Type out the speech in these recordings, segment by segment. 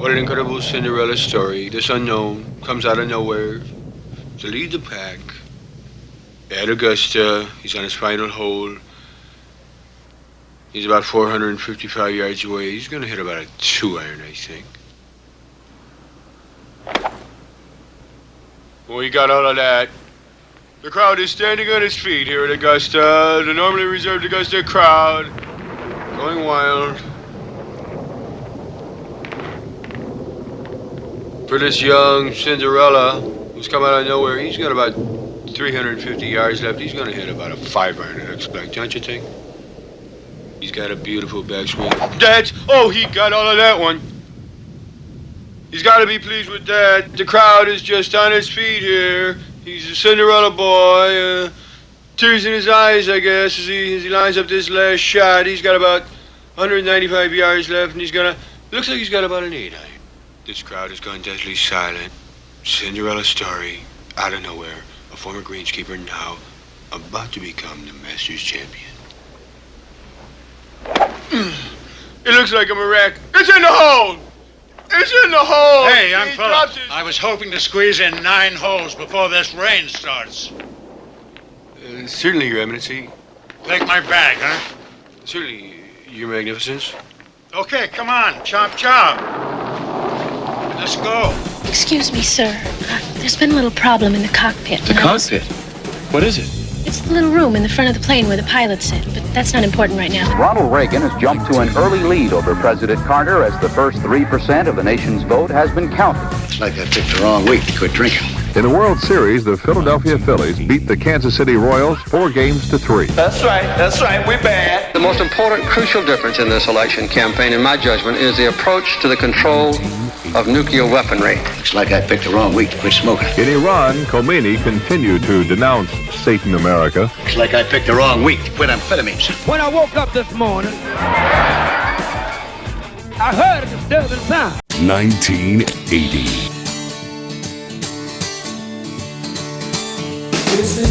What an incredible Cinderella story. This unknown comes out of nowhere to lead the pack. At Augusta, he's on his final hole. He's about 455 yards away. He's going to hit about a 2-iron, I think. Well, he got all of that. The crowd is standing on its feet here at Augusta. The normally reserved Augusta crowd going wild. For this young Cinderella who's come out of nowhere, he's got about 350 yards left. He's going to hit about a 5-iron, I expect, don't you think? He's got a beautiful backswing. He got all of that one. He's got to be pleased with that. The crowd is just on its feet here. He's a Cinderella boy. Tears in his eyes, I guess, as he lines up this last shot. He's got about 195 yards left, and looks like he's got about an 8-iron. This crowd has gone deathly silent. Cinderella story, out of nowhere. A former greenskeeper now about to become the Masters champion. It looks like a wreck. It's in the hole! It's in the hole! Hey, young fella, I was hoping to squeeze in 9 holes before this rain starts. Certainly, Your Eminency. Take my bag, huh? Certainly, Your Magnificence. Okay, come on, chop chop. Let's go. Excuse me, sir. There's been a little problem in the cockpit. The cockpit? What is it? It's the little room in the front of the plane where the pilots sit, but that's not important right now. Ronald Reagan has jumped to an early lead over President Carter as the first 3% of the nation's vote has been counted. It's like I picked the wrong week to quit drinking. In the World Series, the Philadelphia Phillies beat the Kansas City Royals 4-3. That's right, we're bad. The most important, crucial difference in this election campaign, in my judgment, is the approach to the control of nuclear weaponry. It's like I picked the wrong week to quit smoking. In Iran, Khomeini continued to denounce Satan America. It's like I picked the wrong week to quit amphetamines. When I woke up this morning, I heard a disturbing sound. 1980. Raise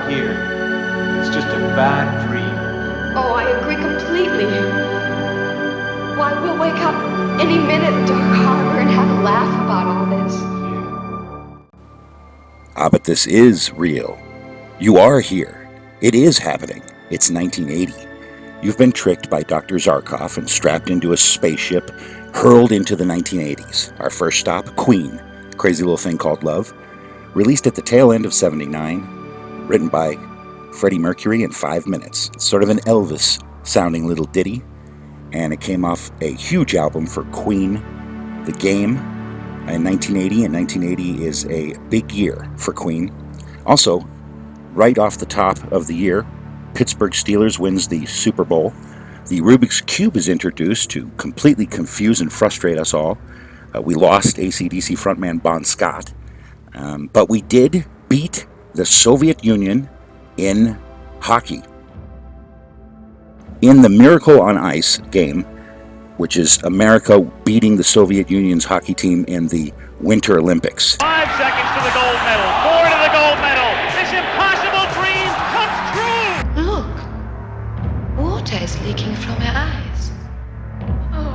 here. It's just a bad dream. Oh, I agree completely. Why, we'll wake up any minute in Dark Harbor and have a laugh about all this. But this is real. You are here. It is happening. It's 1980. You've been tricked by Dr. Zarkov and strapped into a spaceship, hurled into the 1980s. Our first stop, Queen, Crazy Little Thing Called Love, released at the tail end of 79, written by Freddie Mercury in 5 minutes. It's sort of an Elvis-sounding little ditty, and it came off a huge album for Queen, The Game, in 1980, and 1980 is a big year for Queen. Also, right off the top of the year, Pittsburgh Steelers wins the Super Bowl. The Rubik's Cube is introduced to completely confuse and frustrate us all. We lost AC/DC frontman Bon Scott, but we did beat the Soviet Union in hockey. In the Miracle on Ice game, which is America beating the Soviet Union's hockey team in the Winter Olympics. 5 seconds to the gold medal, 4 to the gold medal. This impossible dream comes true! Look, water is leaking from her eyes. Oh.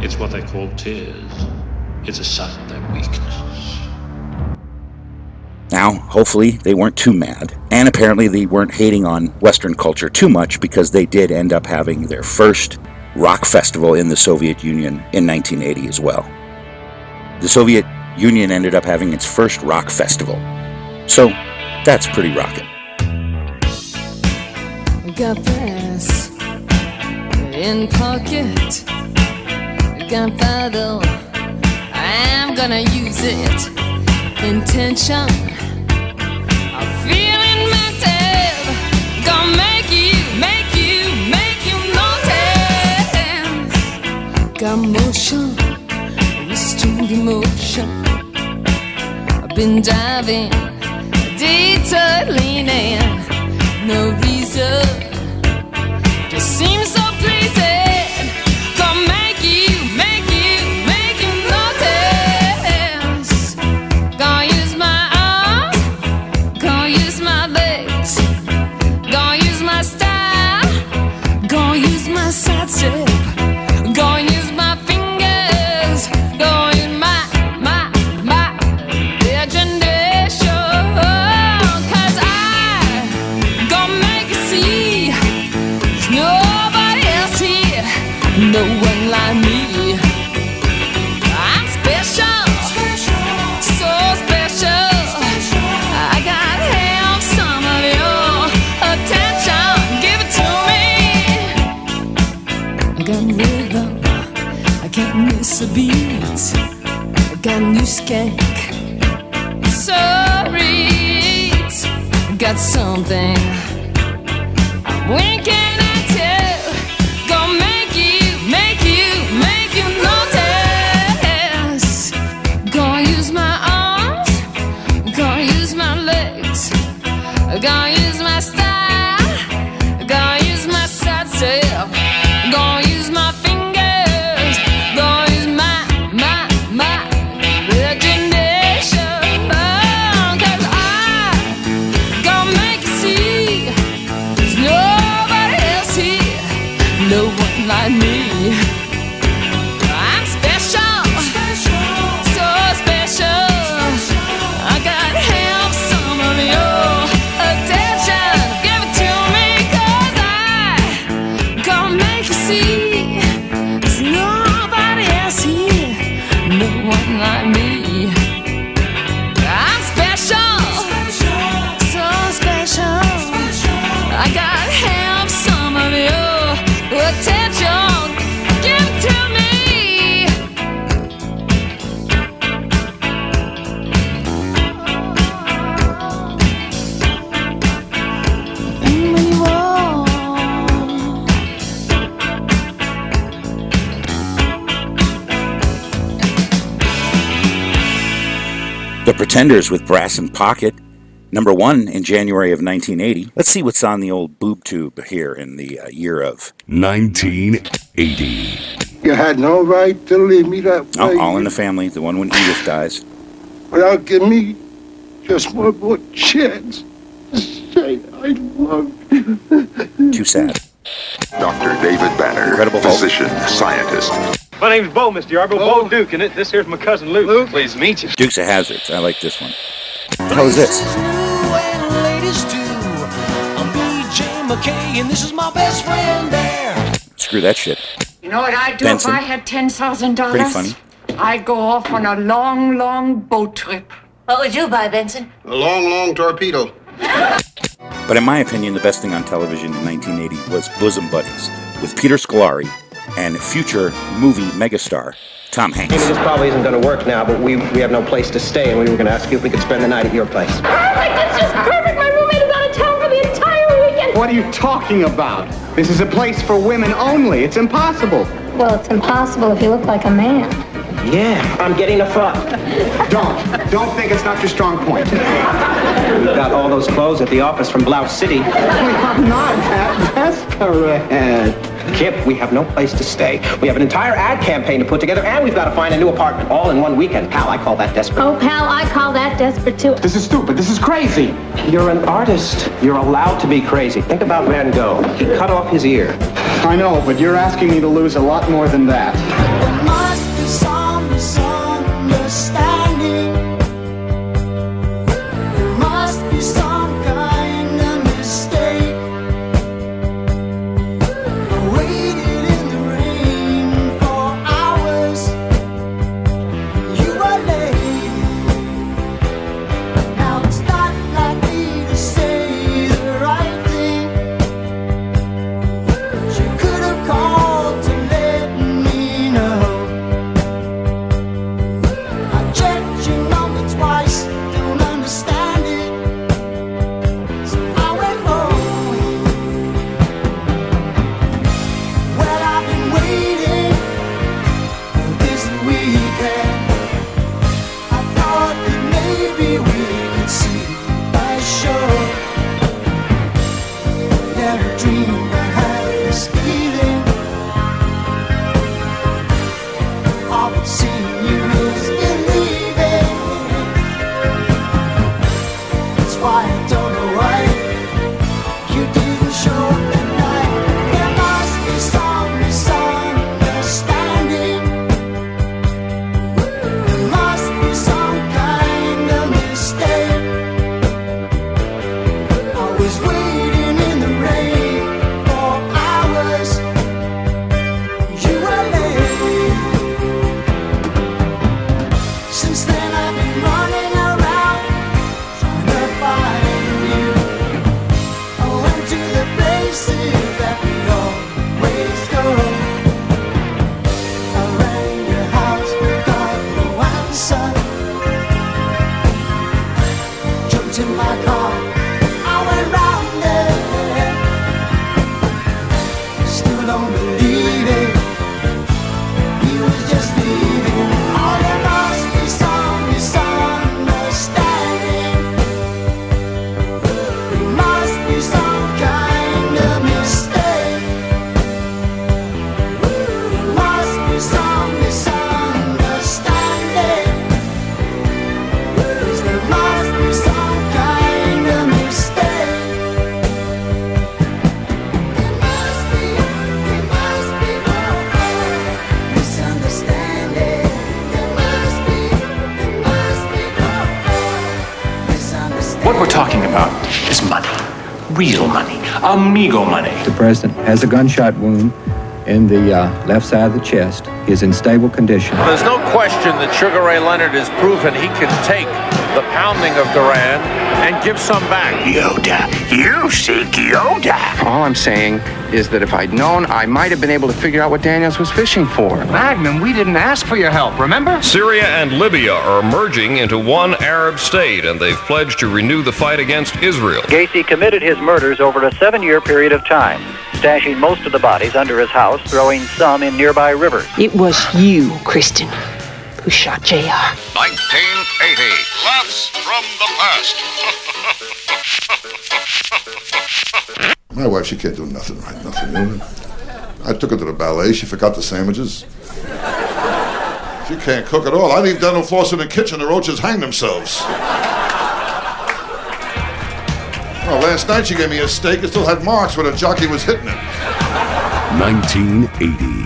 It's what they call tears. It's a sign of their weakness. Now, hopefully, they weren't too mad. And apparently they weren't hating on Western culture too much, because they did end up having their first rock festival in the Soviet Union in 1980 as well. The Soviet Union ended up having its first rock festival. So, that's pretty rockin'. Got brass in pocket, gunpowder, I'm gonna use it. Intention, I'm feeling mental, gonna make you notice. Got motion, restrained emotion, I've been diving, detour leaning, no reason, just seems so pleasing, gonna make you notice. Gonna use my arms, gonna use my legs, gonna use my style, gonna use my side step, gonna use my fingers, gonna use my imagination, 'cause I gonna make you see there's nobody else here, no one like me. I'm special, so special. I gotta have some of your attention, give it to me. I got rhythm, I can't miss a beat. I got new skank, sorry, I got something I'm winking at you. Gonna make you notice. Gonna use my arms, gonna use my legs, gonna use my style, gonna use my side step, gonna use my fingers, gonna use my imagination, 'cause I gonna make you see there's nobody else here, no one like me. I'm special, so special. I gotta have some of your attention, give it to me, 'cause I gonna make you see there's nobody else here, no one like me. I'm special, so special. I gotta have some of your attention, give it to me. And when you walk, The Pretenders with Brass in Pocket, number 1 in January of 1980. Let's see what's on the old boob tube here in the year of 1980. You had no right to leave me that way. Oh, All in the Family, the one when Edith dies. Without giving me just one more chance to Jane, I love you. Too sad. Dr. David Banner, Incredible Hulk. physician, scientist. My name's Bo, Mr. Yarbo. Bo Duke, and this here's my cousin Luke. Luke, pleased to meet you. Dukes of Hazzards. I like this one. What the hell is this? And this is my best friend there. Screw that shit. You know what I'd do Benson. if I had $10,000? Pretty funny. I'd go off on a long, long boat trip. What would you buy, Benson? A long, long torpedo. But in my opinion, the best thing on television in 1980 was Bosom Buddies with Peter Scolari and future movie megastar Tom Hanks. This probably isn't going to work now, but we have no place to stay, and we were going to ask you if we could spend the night at your place. Perfect! That's just perfect! My roommate is out of town for the entire weekend! What are you talking about? This is a place for women only. It's impossible. Well, it's impossible if you look like a man. Yeah, I'm getting a fuck. Don't think it's not your strong point. We got all those clothes at the office from Blouse City. We have not. That's correct. Kip, we have no place to stay. We have an entire ad campaign to put together, and we've got to find a new apartment all in one weekend. Pal, I call that desperate. Oh, pal, I call that desperate too. This is stupid. This is crazy. You're an artist. You're allowed to be crazy. Think about Van Gogh. He cut off his ear. I know, but you're asking me to lose a lot more than that. There must be some misunderstanding. There must be some kind of mistake. I waited in the rain for hours. You were late. Now it's not like me to say the right thing. She could have called to let me know. I checked your number twice, don't understand it. So I went home. Well, I've been waiting for this weekend. I thought that maybe we could see a show. Never dreamed I had this feeling. All I've seen you is believing. That's why I don't know why you didn't show up that night. There must be some misunderstanding. There must be some kind of mistake. I was waiting in the rain for hours. You were late. Since then I've been running around trying to find you. I went to the places that we always go. I rang your house but got no answer. Jumped in my car, I went round there. Still don't believe it. He was just leaving. Oh, there must be some misunderstanding. There must be some kind of mistake. There must be some misunderstanding. Yes, there must be some kind of mistake. There must be misunderstanding. There must be misunderstanding. What we're talking about is money. Real money. Amigo money. The president has a gunshot wound in the left side of the chest. He is in stable condition. There's no question that Sugar Ray Leonard has proven he can take the pounding of Duran and give some back. Yoda. You seek Yoda. All I'm saying is that if I'd known, I might have been able to figure out what Daniels was fishing for. Magnum, we didn't ask for your help, remember? Syria and Libya are merging into one Arab state, and they've pledged to renew the fight against Israel. Gacy committed his murders over a 7-year period of time, stashing most of the bodies under his house, throwing some in nearby rivers. It was you, Kristen, who shot JR. 1980. Laughs from the past. My wife, she can't do nothing right, nothing. You know? I took her to the ballet. She forgot the sandwiches. She can't cook at all. I leave dental floss in the kitchen. The roaches hang themselves. Oh, last night she gave me a steak and still had marks where the jockey was hitting it. 1980.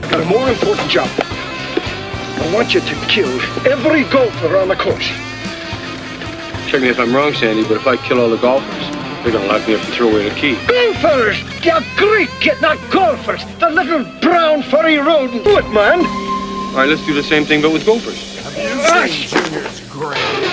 Got a more important job. I want you to kill every golfer on the course. Check me if I'm wrong, Sandy, but if I kill all the golfers, they're gonna lock me up and throw away the key. Golfers! They're Greek, not golfers. The little brown furry rodent. Do it, man. All right, let's do the same thing, but with gophers. Have you seen Junior's grave?